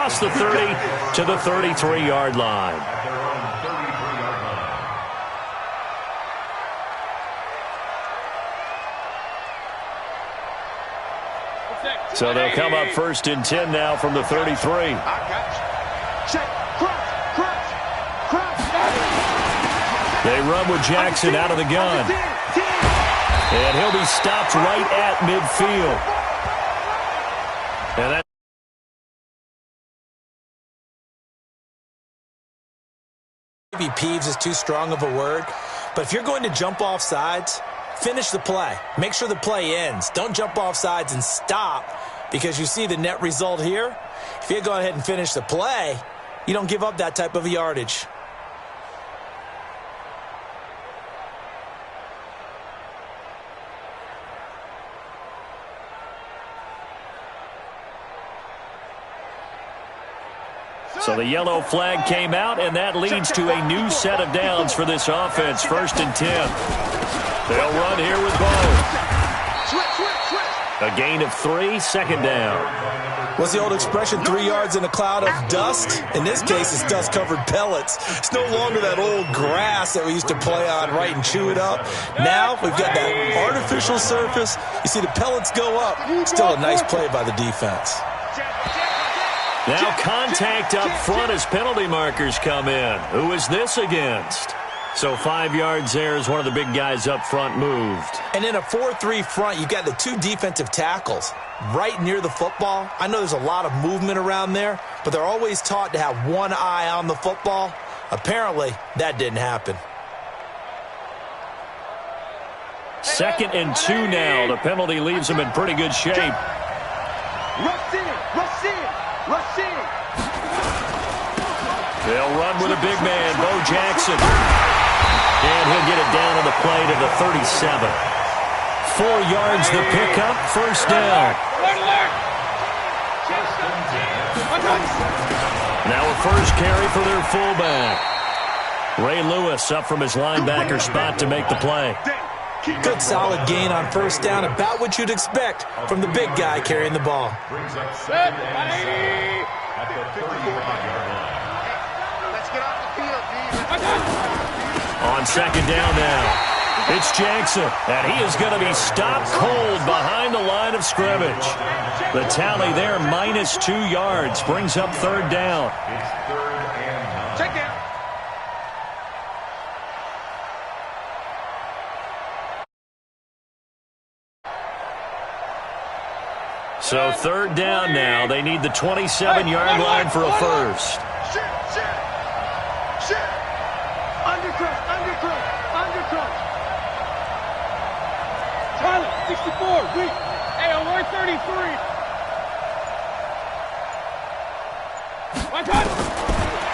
across the 30 to the 33-yard line. So they'll come up 1st and 10 now from the 33. They run with Jackson out of the gun. And he'll be stopped right at midfield. And that maybe peeves is too strong of a word, but if you're going to jump off sides, finish the play. Make sure the play ends. Don't jump off sides and stop because you see the net result here. If you go ahead and finish the play, you don't give up that type of yardage. So the yellow flag came out, and that leads to a new set of downs for this offense. 1st and 10. They'll run here with Bo. A gain of 3, 2nd down. What's the old expression, 3 yards in a cloud of dust? In this case, it's dust-covered pellets. It's no longer that old grass that we used to play on, right, and chew it up. Now we've got that artificial surface. You see the pellets go up. Still a nice play by the defense. Now contact up front as penalty markers come in. Who is this against? So 5 yards there as one of the big guys up front moved. And in a 4-3 front, you've got the 2 defensive tackles right near the football. I know there's a lot of movement around there, but they're always taught to have one eye on the football. Apparently, that didn't happen. 2nd and 2 now. The penalty leaves them in pretty good shape. They'll run with a big man, Bo Jackson. And he'll get it down on the play to the 37. 4 yards the pickup, 1st down. Now a first carry for their fullback. Ray Lewis up from his linebacker spot to make the play. Good solid gain on 1st down, about what you'd expect from the big guy carrying the ball. On 2nd down now, it's Jackson, and he is going to be stopped cold behind the line of scrimmage. The tally there, -2 yards, brings up 3rd down. Check down. So 3rd down now. They need the 27-yard line for a first. Undercrush. Tyler, 64, weak. Hey, we're 33.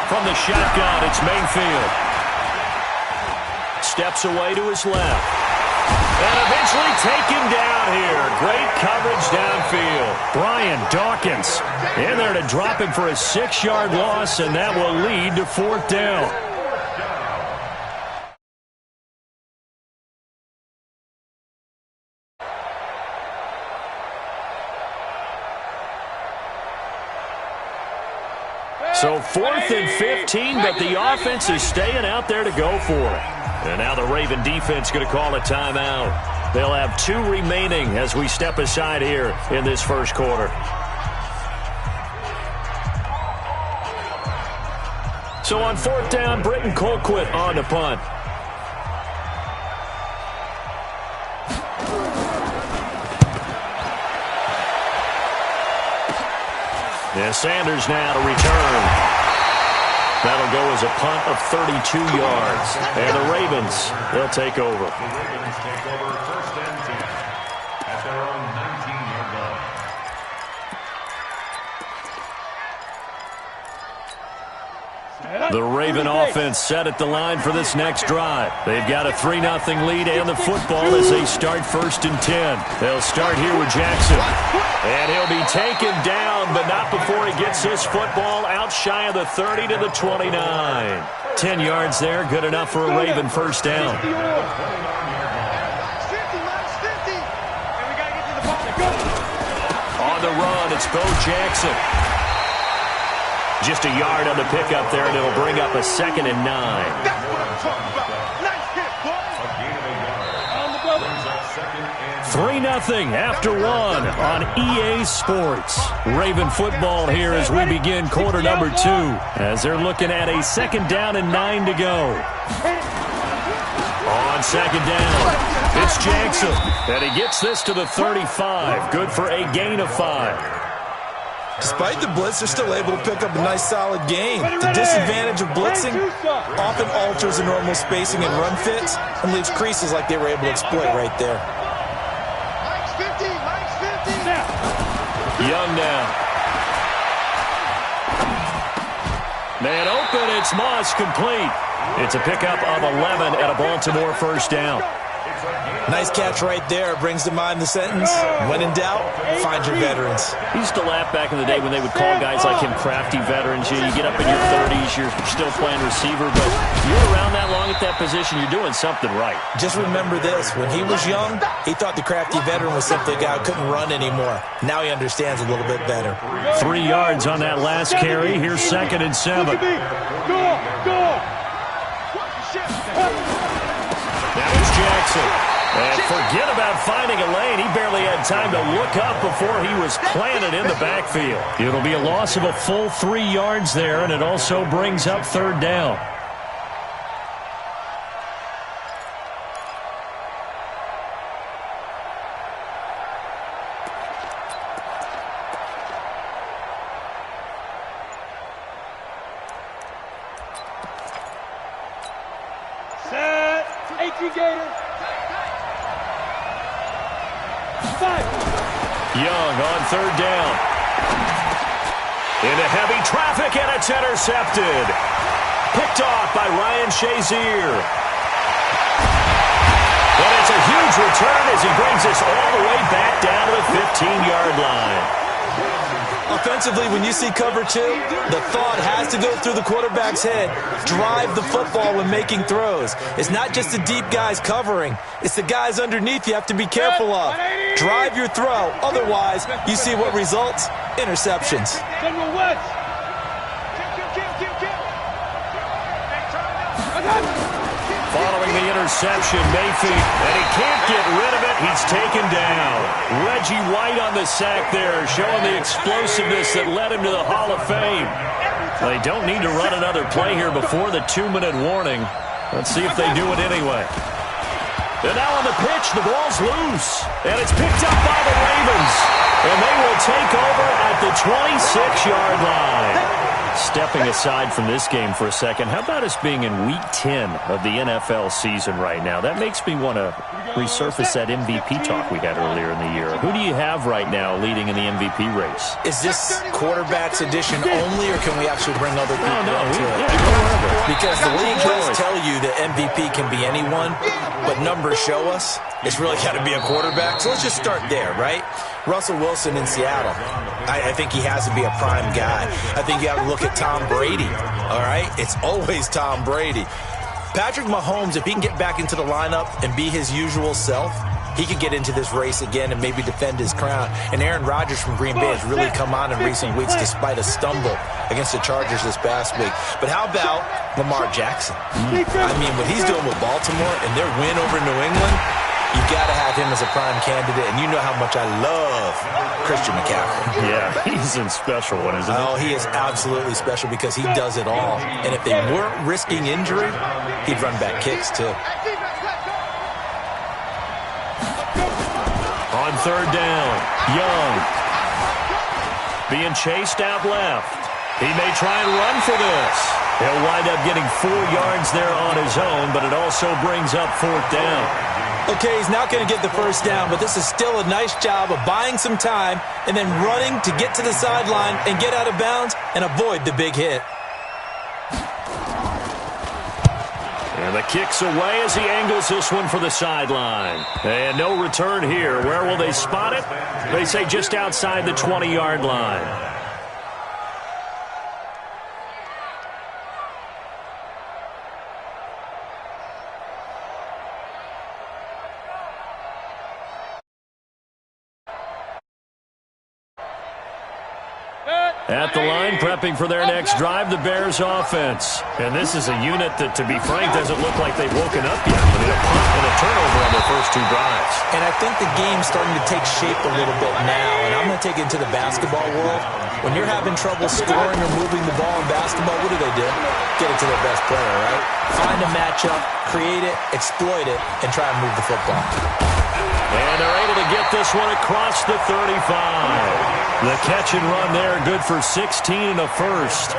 From the shotgun, it's Mayfield. Steps away to his left. And eventually taken down here. Great coverage downfield. Brian Dawkins in there to drop him for a 6-yard loss, and that will lead to 4th down. So 4th and 15, but the offense is staying out there to go for it. And now the Raven defense going to call a timeout. They'll have 2 remaining as we step aside here in this 1st quarter. So on 4th down, Britton Colquitt on to punt. And Sanders now to return. That'll go as a punt of 32 yards. And the Ravens, they'll take over. The Ravens take over 1st and 10 at their own 19-yard line. The Raven offense set at the line for this next drive. They've got a 3-0 lead and the football as they start 1st and 10. They'll start here with Jackson. And he'll be taken down, but not before he gets this football out shy of the 30 to the 29. 10 yards there, good enough for a Raven 1st down. And we got to get to the ball. Go. On the run, it's Bo Jackson. On the run, it's Bo Jackson. And eventually taken down here. Great coverage downfield. Brian Dawkins in there to drop him for a 6-yard loss, and that will lead to 4th down. Just a yard on the pickup there, and it'll bring up a 2nd and 9. That's what I'm talking about. Nice hit, boy. A gain of a yard. On the double. Brings up 2nd and 3-0 after 1 on EA Sports. Raven football here as we begin quarter number 2, as they're looking at a 2nd down and 9 to go. On 2nd down, it's Jackson, and he gets this to the 35. Good for a gain of 5. Despite the blitz, they're still able to pick up a nice, solid gain. The disadvantage of blitzing often alters the normal spacing and run fits and leaves creases like they were able to exploit right there. Mike's 50. Mike's 50. Young now. Man open, it's Moss, complete. It's a pickup of 11 and a Baltimore 1st down. Nice catch right there. Brings to mind the sentence, when in doubt, find your veterans. He used to laugh back in the day when they would call guys like him crafty veterans. You get up in your 30s, you're still playing receiver, but you're around that long at that position, you're doing something right. Just remember this. When he was young, he thought the crafty veteran was simply a guy who couldn't run anymore. Now he understands a little bit better. 3 yards on that last carry. Here's 2nd and 7. Go. That was Jackson. And forget about finding a lane. He barely had time to look up before he was planted in the backfield. It'll be a loss of a full 3 yards there, and it also brings up 3rd down. Set. 18 Gator. 5. Young on 3rd down. Into heavy traffic, and it's intercepted. Picked off by Ryan Shazier. And it's a huge return as he brings us all the way back down to the 15-yard line. Offensively, when you see cover 2, the thought has to go through the quarterback's head. Drive the football when making throws. It's not just the deep guys covering. It's the guys underneath you have to be careful of. Drive your throw. Otherwise, you see what results? Interceptions. General West. Following the interception, Mayfield, and he can't get rid of it. He's taken down. Reggie White on the sack there, showing the explosiveness that led him to the Hall of Fame. They don't need to run another play here before the 2-minute warning. Let's see if they do it anyway. And now on the pitch, the ball's loose. And it's picked up by the Ravens. And they will take over at the 26-yard line. Stepping aside from this game for a second, how about us being in Week 10 of the NFL season right now? That makes me want to resurface that MVP talk we had earlier in the year. Who do you have right now leading in the MVP race? Is this quarterback's edition only, or can we actually bring other people into it? Because the league does tell you that MVP can be anyone, but numbers show us it's really got to be a quarterback. So let's just start there, right? Russell Wilson in Seattle. I think he has to be a prime guy. I think you have to look at Tom Brady, all right? It's always Tom Brady. Patrick Mahomes, if he can get back into the lineup and be his usual self, he could get into this race again and maybe defend his crown. And Aaron Rodgers from Green Bay has really come on in recent weeks despite a stumble against the Chargers this past week. But how about Lamar Jackson? I mean, what he's doing with Baltimore and their win over New England, you got to have him as a prime candidate, and you know how much I love Christian McCaffrey. Yeah, he's a special one, isn't he? Oh, he is absolutely special because he does it all. And if they weren't risking injury, he'd run back kicks, too. On 3rd down, Young being chased out left. He may try and run for this. He'll wind up getting 4 yards there on his own, but it also brings up 4th down. Okay, he's not going to get the first down, but this is still a nice job of buying some time and then running to get to the sideline and get out of bounds and avoid the big hit. And the kick's away as he angles this one for the sideline. And no return here. Where will they spot it? They say just outside the 20-yard line. At the line, prepping for their next drive, the Bears offense. And this is a unit that, to be frank, doesn't look like they've woken up yet. I mean, a punt and a turnover on their first two drives. And I think the game's starting to take shape a little bit now. And I'm going to take it into the basketball world. When you're having trouble scoring or moving the ball in basketball, what do? Get it to their best player, right? Find a matchup, create it, exploit it, and try and move the football. And they're able to get this one across the 35. The catch and run there, good for 16 and a first.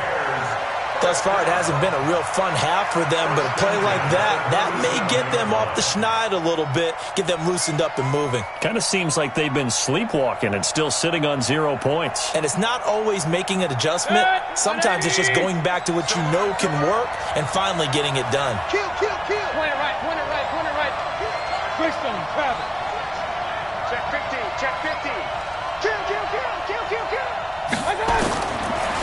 Thus far, it hasn't been a real fun half for them, but a play like that may get them off the schneid a little bit, get them loosened up and moving. Kind of seems like they've been sleepwalking and still sitting on 0 points. And it's not always making an adjustment. Sometimes it's just going back to what you know can work and finally getting it done. Kill. Point it right. Twist on him, Travis. Check 50. Kill. I got it.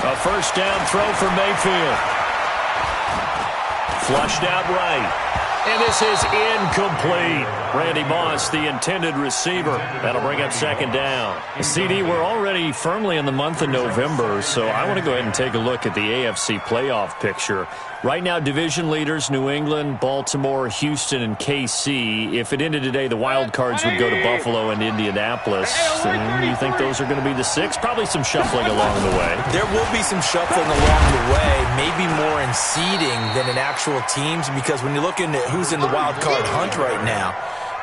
A first down throw for Mayfield. Flushed out right. And this is incomplete. Randy Moss, the intended receiver. That'll bring up second down. CD, we're already firmly in the month of November, so I want to go ahead and take a look at the AFC playoff picture. Right now, division leaders, New England, Baltimore, Houston, and KC. If it ended today, the wild cards would go to Buffalo and Indianapolis. Do you think those are going to be the 6? Probably some shuffling along the way. There will be some shuffling along the way, maybe more in seeding than in actual teams, because when you're looking at who's in the wild card hunt right now,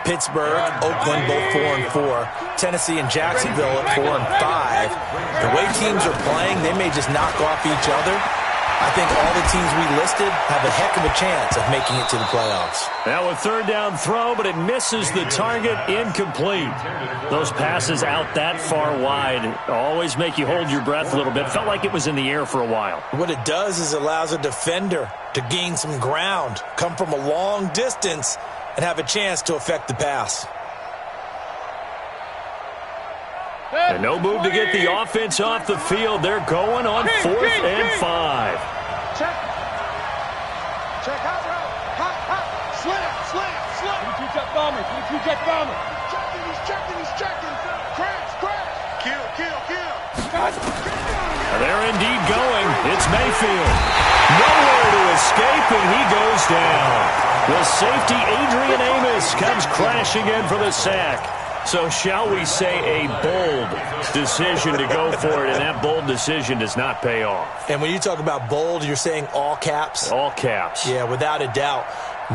Pittsburgh, Oakland, both 4-4. Tennessee and Jacksonville at 4-5. The way teams are playing, they may just knock off each other. I think all the teams we listed have a heck of a chance of making it to the playoffs. Now a third down throw, but it misses the target, incomplete. Those passes out that far wide always make you hold your breath a little bit. Felt like it was in the air for a while. What it does is allows a defender to gain some ground, come from a long distance, and have a chance to affect the pass. And no move to get the offense off the field. They're going on 4th and 5. Check out route. Hot. Slam. 22 jet bomber. He's checking. Crash. Kill. They're indeed going. It's Mayfield. Nowhere to escape, and he goes down. The safety, Adrian Amos, comes crashing in for the sack. So shall we say a bold decision to go for it, and that bold decision does not pay off. And when you talk about bold, you're saying all caps? All caps. Yeah, without a doubt.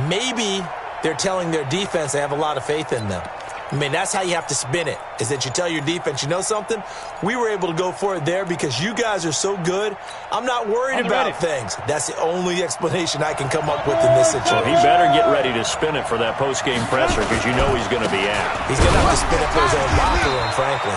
Maybe they're telling their defense they have a lot of faith in them. I mean, that's how you have to spin it, is that you tell your defense, you know something? We were able to go for it there because you guys are so good. I'm not worried about things. That's the only explanation I can come up with in this situation. Well, he better get ready to spin it for that post-game presser because you know he's going to be at. He's going to have to spin it for his own locker room, frankly.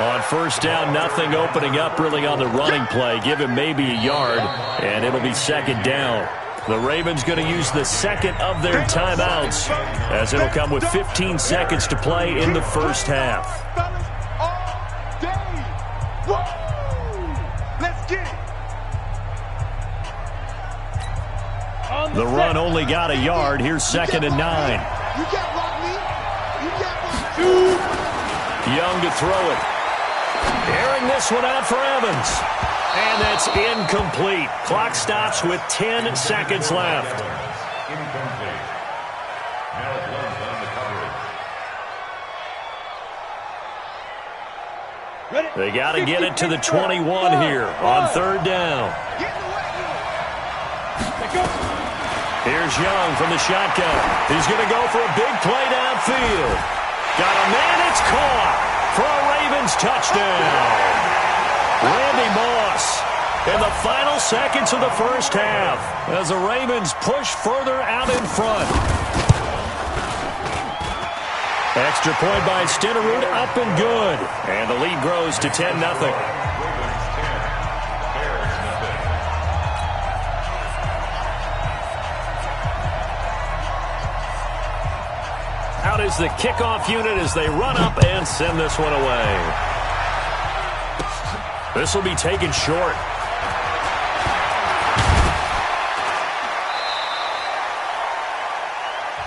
On first down, nothing opening up really on the running play. Give him maybe a yard, and it'll be second down. The Ravens going to use the second of their timeouts as it'll come with 15 seconds to play in the first half. Let's get it. The run only got a yard. Here's 2nd and 9. You can't block me. You can't block me. Young to throw it. Airing this one out for Evans. And that's incomplete. Clock stops with 10 seconds left. Incomplete. Now Blunt's on the coverage. They got to get it to the 21 here on third down. Here's Young from the shotgun. He's going to go for a big play downfield. Got a man, it's caught for a Ravens touchdown. Randy Moss in the final seconds of the first half as the Ravens push further out in front. Extra point by Stenerud, up and good. And the lead grows to 10-0. Out is the kickoff unit as they run up and send this one away. This will be taken short.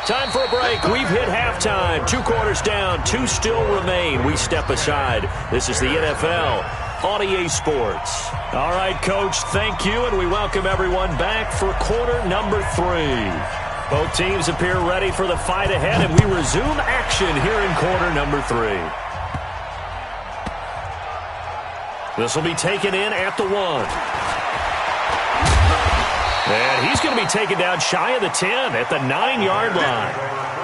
Time for a break. We've hit halftime. 2 quarters down. 2 still remain. We step aside. This is the NFL. on EA Sports. All right, Coach, thank you, and we welcome everyone back for quarter number 3. Both teams appear ready for the fight ahead, and we resume action here in quarter number 3. This will be taken in at the 1. And he's going to be taken down shy of the 10 at the 9-yard line.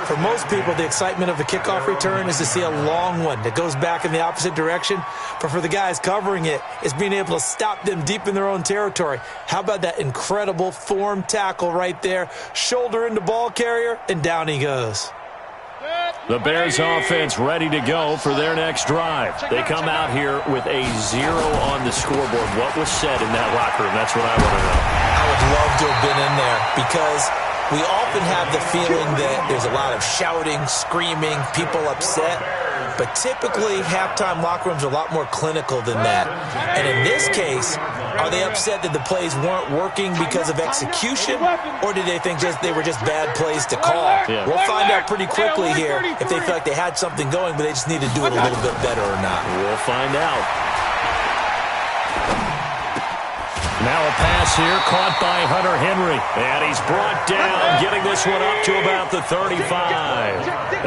For most people, the excitement of a kickoff return is to see a long one that goes back in the opposite direction. But for the guys covering it, it's being able to stop them deep in their own territory. How about that incredible form tackle right there? Shoulder into ball carrier, and down he goes. The Bears offense ready to go for their next drive. They come out here with a 0 on the scoreboard. What was said in that locker room? That's what I want to know. I would love to have been in there because we often have the feeling that there's a lot of shouting, screaming, people upset. But typically, halftime locker rooms are a lot more clinical than that. And in this case, are they upset that the plays weren't working because of execution? Or did they think they were just bad plays to call? Yeah. We'll find out pretty quickly here if they feel like they had something going, but they just need to do it a little bit better or not. We'll find out. Now a pass here, caught by Hunter Henry. And he's brought down, getting this one up to about the 35.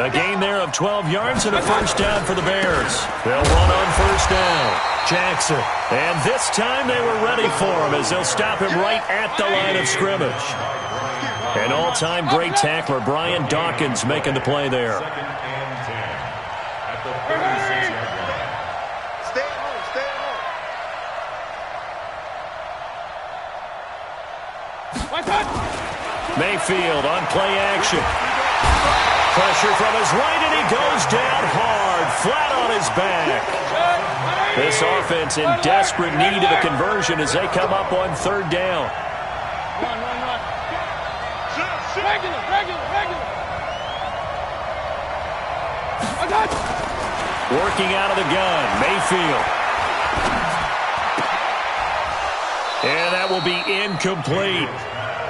A gain there of 12 yards and a first down for the Bears. They'll run on first down. Jackson. And this time they were ready for him as they'll stop him right at the line of scrimmage. An all-time great tackler, Brian Dawkins, making the play there. Mayfield on play action. Pressure from his right, and he goes down hard, flat on his back. This offense in desperate need of a conversion as they come up on third down. Working out of the gun, Mayfield. And that will be incomplete.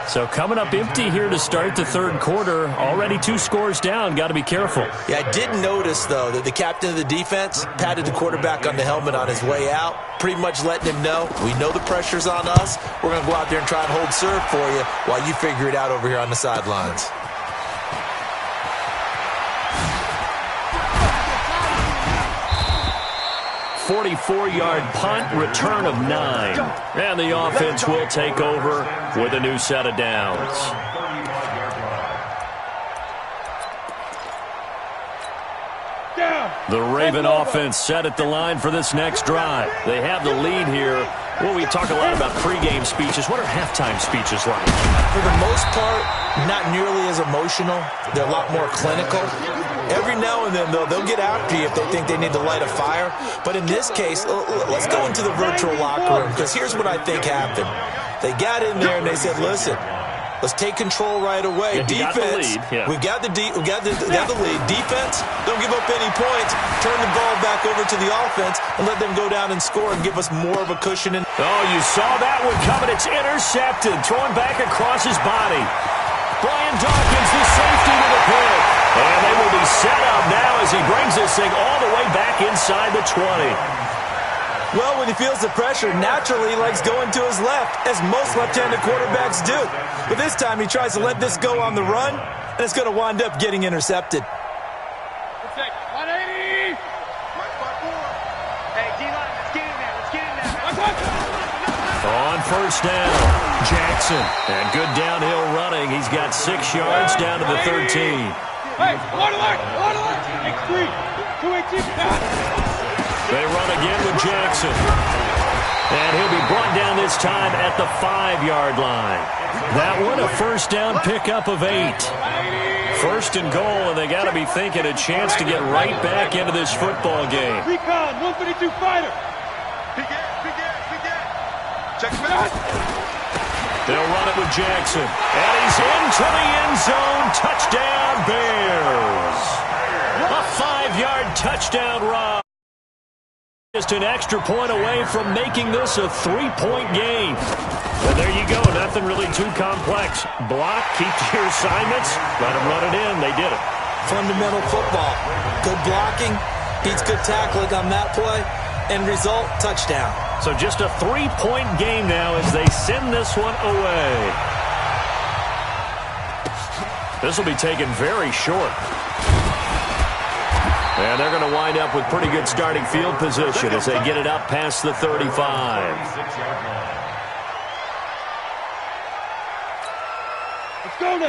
So coming up empty here to start the third quarter. Already 2 scores down. Got to be careful. Yeah, I did notice, though, that the captain of the defense patted the quarterback on the helmet on his way out, pretty much letting him know, we know the pressure's on us. We're going to go out there and try and hold serve for you while you figure it out over here on the sidelines. .44-yard punt, return of 9. And the offense will take over with a new set of downs. The Raven offense set at the line for this next drive. They have the lead here. Well, we talk a lot about pregame speeches. What are halftime speeches like? For the most part, not nearly as emotional. They're a lot more clinical. Every now and then, though, they'll get after you if they think they need to light a fire. But in this case, let's go into the virtual locker room, because here's what I think happened. They got in there and they said, listen, let's take control right away. Yeah, defense, we've got the lead. Defense, don't give up any points. Turn the ball back over to the offense and let them go down and score and give us more of a cushion. Oh, you saw that one coming. It's intercepted. Thrown back across his body. Brian Dawkins, the safety to the pick. And they will be set up now as he brings this thing all the way back inside the 20. Well, when he feels the pressure, naturally he likes going to his left, as most left-handed quarterbacks do. But this time he tries to let this go on the run, and it's going to wind up getting intercepted. 180! Hey, D-line, let's get in there. Let's get in there. On first down, Jackson. And good downhill running. He's got 6 yards down to the 13. Hey, one alert! X3, 218. They run again with Jackson. And he'll be brought down this time at the 5-yard line. That one, a first down pickup of 8. First and goal, and they got to be thinking a chance to get right back into this football game. Recon, 132 fighter. Check it out. They'll run it with Jackson. And he's into the end zone. Touchdown, Bears. A 5-yard touchdown run. Just an extra point away from making this a 3-point game. And there you go. Nothing really too complex. Block, keep to your assignments. Let them run it in. They did it. Fundamental football. Good blocking. Beats good tackling on that play. End result, touchdown. So just a 3-point game now as they send this one away. This will be taken very short. And they're going to wind up with pretty good starting field position as they get it up past the 35.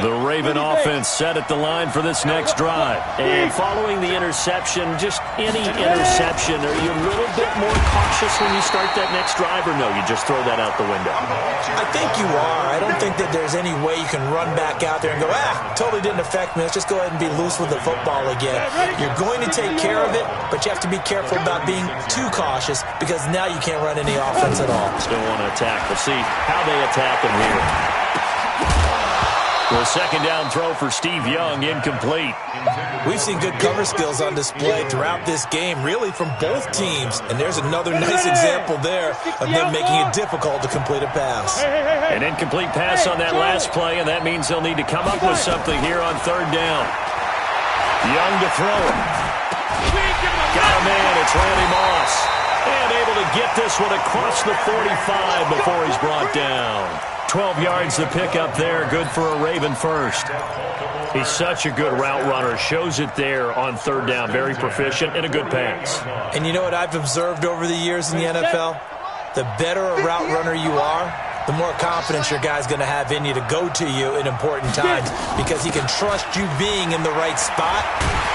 The Raven offense set at the line for this next drive. And following the interception, just any interception, are you a little bit more cautious when you start that next drive, or no, you just throw that out the window? I think you are. I don't think that there's any way you can run back out there and go, totally didn't affect me. Let's just go ahead and be loose with the football again. You're going to take care of it, but you have to be careful about being too cautious because now you can't run any offense at all. Still want to attack. We'll see how they attack him here. The second down throw for Steve Young, incomplete. We've seen good cover skills on display throughout this game, really from both teams. And there's another nice example there of them making it difficult to complete a pass. An incomplete pass on that last play, and that means they'll need to come up with something here on third down. Young to throw it. Got a man, it's Randy Moss. And able to get this one across the 45 before he's brought down. 12 yards to pick up there. Good for a Raven first. He's such a good route runner. Shows it there on third down. Very proficient and a good pass. And you know what I've observed over the years in the NFL? The better a route runner you are, the more confidence your guy's going to have in you to go to you in important times because he can trust you being in the right spot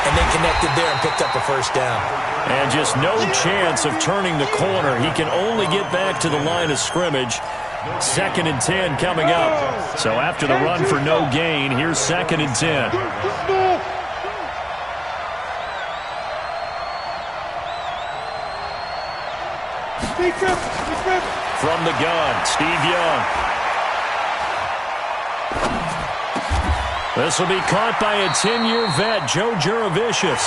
and then connected there and picked up a first down. And just no chance of turning the corner. He can only get back to the line of scrimmage. 2nd and 10 coming up. So after the run for no gain, here's 2nd and 10. From the gun, Steve Young. This will be caught by a 10-year vet, Joe Juravicius.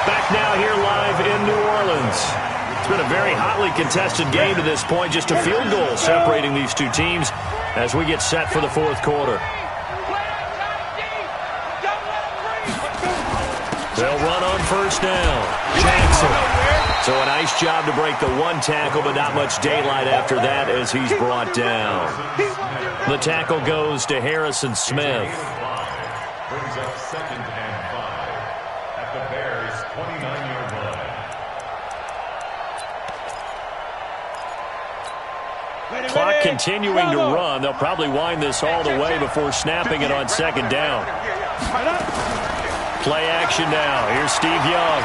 Back now here live in New Orleans. It's been a very hotly contested game to this point. Just a field goal separating these two teams as we get set for the fourth quarter. They'll run on first down. Jackson. So a nice job to break the one tackle, but not much daylight after that as he's brought down. The tackle goes to Harrison Smith. Brings up 2nd and 5 at the Bears' 29-yard line. Clock continuing to run. They'll probably wind this all the way before snapping it on 2nd down. Play action now. Here's Steve Young.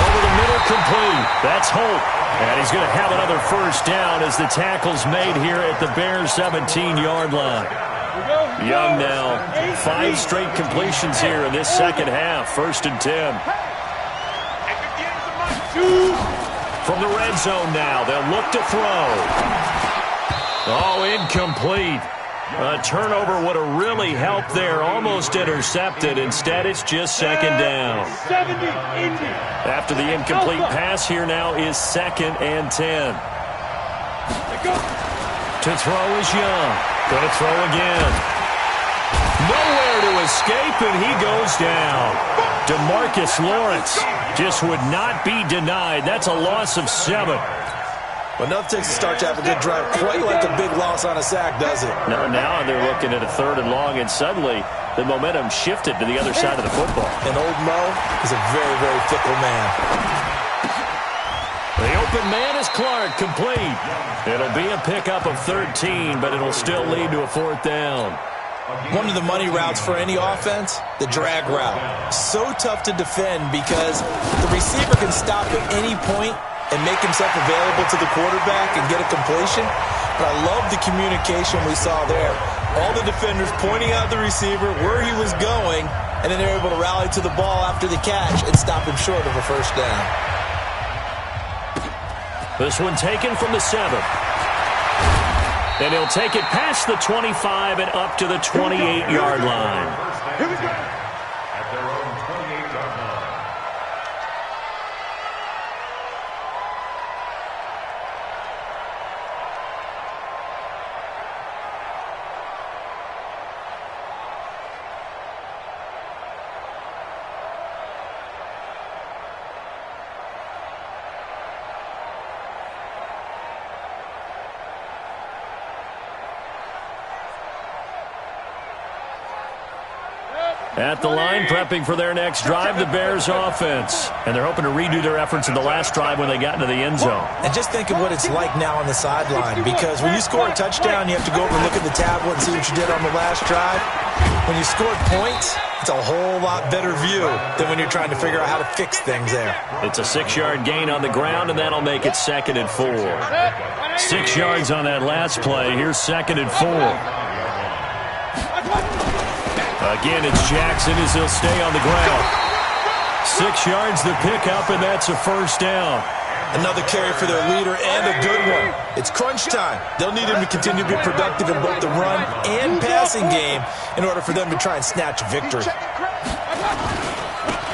Over the middle, complete. That's Hope. And he's going to have another first down as the tackle's made here at the Bears' 17-yard line. Young now, 5 straight completions here in this second half. 1st and 10. From the red zone now, they'll look to throw. Oh, incomplete. A turnover would have really helped there. Almost intercepted. Instead, it's just 2nd down. After the incomplete pass, here now is 2nd and 10. To throw is Young. Going to throw again. Nowhere to escape, and he goes down. DeMarcus Lawrence just would not be denied. That's a loss of 7. Well, nothing takes a start to have a good drive quite like a big loss on a sack, does it? No, now they're looking at a 3rd and long, and suddenly the momentum shifted to the other side of the football. And old Mo is a very, very fickle man. The open man is Clark, complete. It'll be a pickup of 13, but it'll still lead to a 4th down. One of the money routes for any offense, the drag route. So tough to defend because the receiver can stop at any point and make himself available to the quarterback and get a completion. But I love the communication we saw there. All the defenders pointing out the receiver, where he was going, and then they're able to rally to the ball after the catch and stop him short of a first down. This one taken from the 7. And he'll take it past the 25 and up to the 28-yard line. Here we go. At their own 28-yard line. At the line, prepping for their next drive, the Bears offense. And they're hoping to redo their efforts in the last drive when they got into the end zone. And just think of what it's like now on the sideline, because when you score a touchdown, you have to go over and look at the tablet and see what you did on the last drive. When you scored points, it's a whole lot better view than when you're trying to figure out how to fix things there. It's a 6-yard gain on the ground, and that'll make it 2nd and 4. 6 yards on that last play. Here's 2nd and 4. Again, it's Jackson as he'll stay on the ground. 6 yards the pickup, and that's a first down. Another carry for their leader, and a good one. It's crunch time. They'll need him to continue to be productive in both the run and passing game in order for them to try and snatch victory.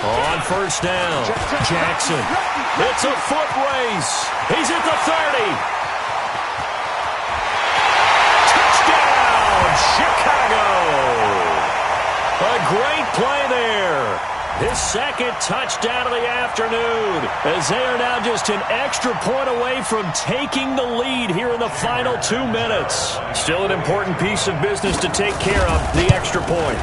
On first down, Jackson. It's a foot race. He's at the 30. Touchdown, Chicago. A great play there. His 2nd touchdown of the afternoon, as they are now just an extra point away from taking the lead here in the final 2 minutes. Still an important piece of business to take care of, the extra point.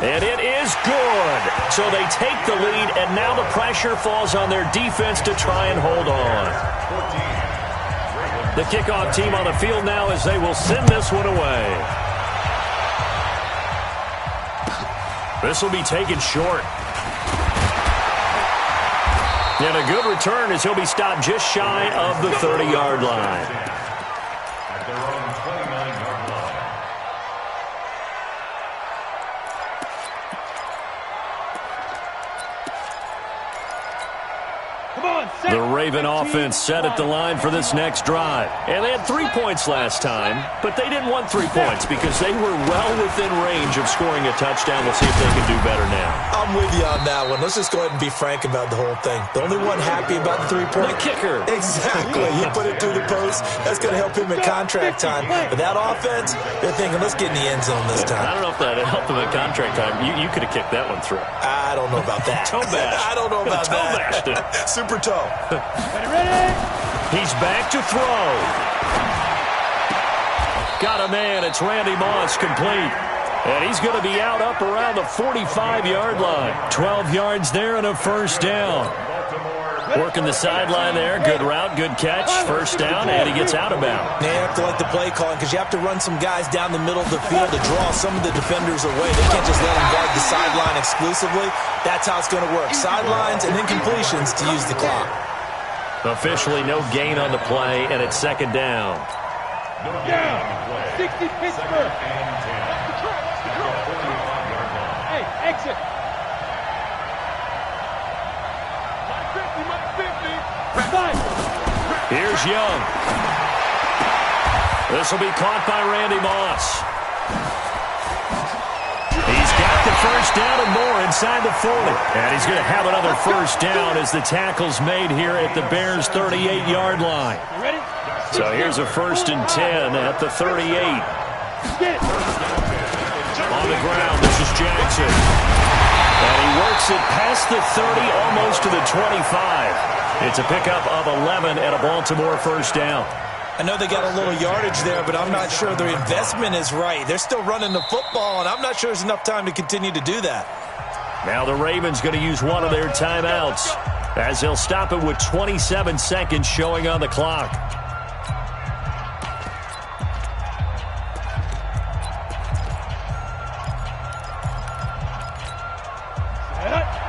And it is good. So they take the lead, and now the pressure falls on their defense to try and hold on. The kickoff team on the field now as they will send this one away. This will be taken short. And a good return as he'll be stopped just shy of the 30-yard line. At their own 29-yard line. The Raven offense set at the line for this next drive. And they had 3 points last time, but they didn't want 3 points because they were well within range of scoring a touchdown. We'll see if they can do better now. I'm with you on that one. Let's just go ahead and be frank about the whole thing. The only one happy about the 3-point kicker. Exactly. He put it through the post. That's going to help him at contract time. But that offense, they're thinking, let's get in the end zone this time. I don't know if that helped him at contract time. You could have kicked that one through. I don't know about that. Toe bash. I don't know about toe bashed it. Super toe. Ready? He's back to throw. Got a man. It's Randy Moss, complete. And he's going to be out up around the 45-yard line. 12 yards there and a first down. Working the sideline there. Good route, good catch. First down, and he gets out of bounds. They have to like the play calling because you have to run some guys down the middle of the field to draw some of the defenders away. They can't just let them guard the sideline exclusively. That's how it's going to work. Sidelines and then completions to use the clock. Officially no gain on the play, and it's 2nd down. Yeah, 60 Pittsburgh. Hey, exit. Here's Young. This will be caught by Randy Moss. He's got the first down and more inside the 40. And he's going to have another first down as the tackle's made here at the Bears' 38-yard line. So here's a 1st and 10 at the 38. On the ground, this is Jackson. And he works it past the 30, almost to the 25. It's a pickup of 11 and a Baltimore first down. I know they got a little yardage there, but I'm not sure their investment is right. They're still running the football, and I'm not sure there's enough time to continue to do that. Now the Ravens going to use one of their timeouts as they'll stop it with 27 seconds showing on the clock.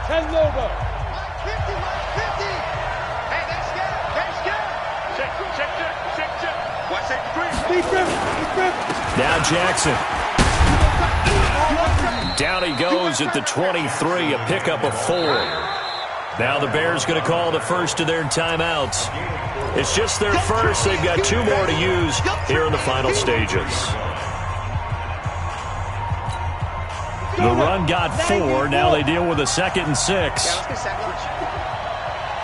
Ten logo. Now Jackson. Down he goes at the 23, a pickup of 4. Now the Bears going to call the first of their timeouts. It's just their first. They've got 2 more to use here in the final stages. The run got 4. Now they deal with a 2nd and 6. He's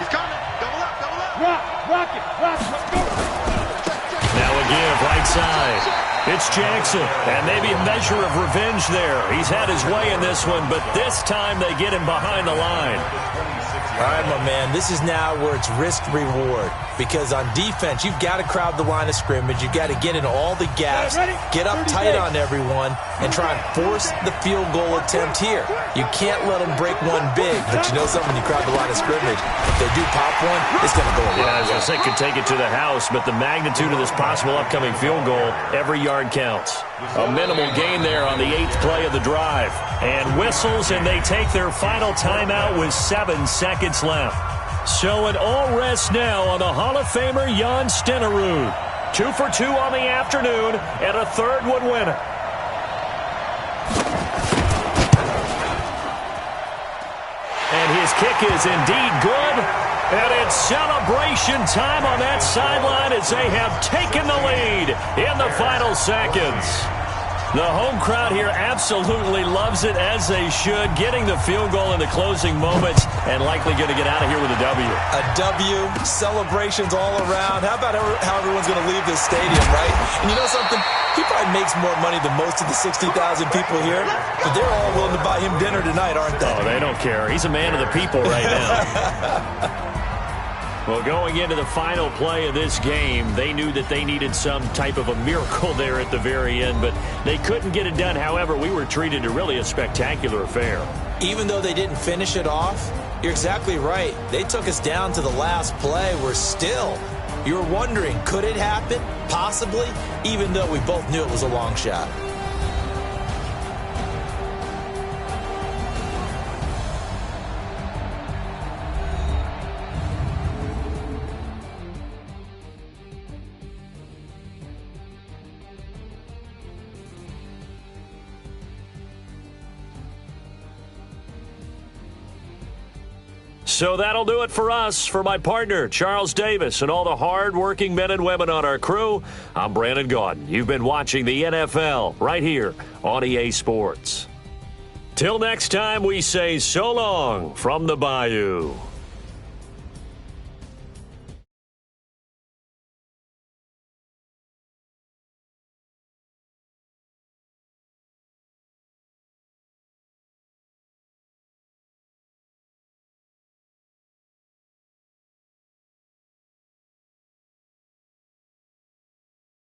coming. Double up, double up. Rock it, rock it. Let's go. Now a give, right side. It's Jackson, and maybe a measure of revenge there. He's had his way in this one, but this time they get him behind the line. All right, my man, this is now where it's risk-reward. Because on defense, you've got to crowd the line of scrimmage. You've got to get in all the gaps, get up tight on everyone, and try and force the field goal attempt here. You can't let them break one big, but you know something, you crowd the line of scrimmage. If they do pop one, it's going to go away. Yeah, I was going to say, could take it to the house, but the magnitude of this possible upcoming field goal, every yard counts. A minimal gain there on the 8th play of the drive. And whistles, and they take their final timeout with 7 seconds left. So it all rests now on the Hall of Famer Jan Stenerud. 2 for 2 on the afternoon, and a third would win it. And his kick is indeed good. And it's celebration time on that sideline as they have taken the lead in the final seconds. The home crowd here absolutely loves it, as they should, getting the field goal in the closing moments and likely going to get out of here with a W. A W, celebrations all around. How about how everyone's going to leave this stadium, right? And you know something? He probably makes more money than most of the 60,000 people here, but they're all willing to buy him dinner tonight, aren't they? Oh, they don't care. He's a man of the people right now. Well, going into the final play of this game, they knew that they needed some type of a miracle there at the very end, but they couldn't get it done. However, we were treated to really a spectacular affair. Even though they didn't finish it off, you're exactly right. They took us down to the last play. You're wondering, could it happen? Possibly, even though we both knew it was a long shot. So that'll do it for us. For my partner, Charles Davis, and all the hard-working men and women on our crew, I'm Brandon Gaudin. You've been watching the NFL right here on EA Sports. Till next time, we say so long from the Bayou.